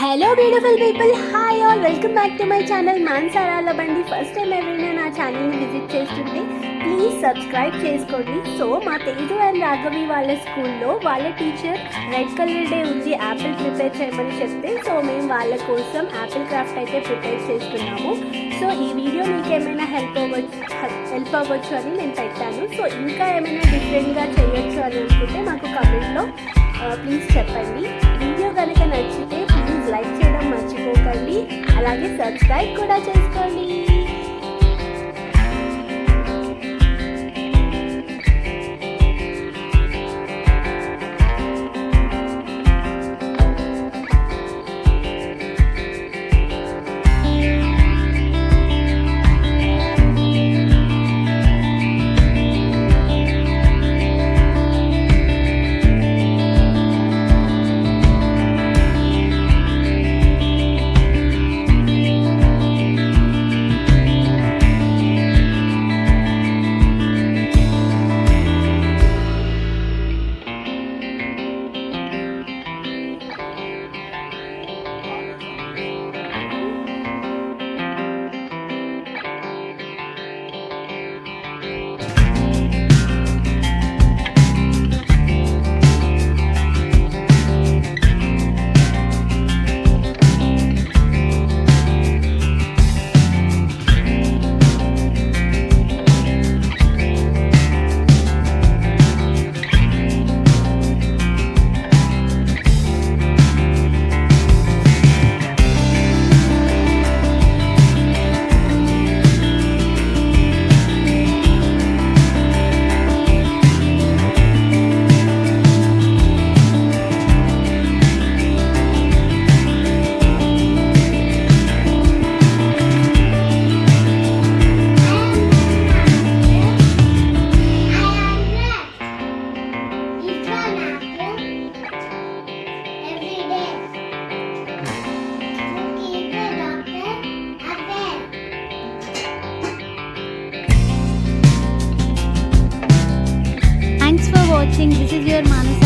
Hello beautiful people, hi all, welcome back to my channel Mansarala Bandi. First time ఎవరైనా నా ఛానల్ని visit చేస్తుంటే please subscribe చేసుకోండి. సో మా తేజు అండ్ రాఘవి వాళ్ళ స్కూల్లో వాళ్ళ టీచర్ రెడ్ కలర్ డే ఉంది, యాపిల్ ప్రిపేర్ చేయమని చెప్తే సో మేము వాళ్ళ కోసం యాపిల్ క్రాఫ్ట్ అయితే ప్రిపేర్ చేస్తున్నాము. సో ఈ వీడియో మీకు ఏమైనా హెల్ప్ అవ్వచ్చు అని నేను పెట్టాను. సో ఇంకా ఏమైనా డిఫరెంట్గా చేయొచ్చు అని అనుకుంటే మాకు కమెంట్లో ప్లీజ్ చెప్పండి. వీడియో కనుక నచ్చితే ప్లీజ్ లైక్ చేయడం మర్చిపోకండి, అలాగే సబ్స్క్రైబ్ కూడా చేసుకోండి. Watching. This is your Manas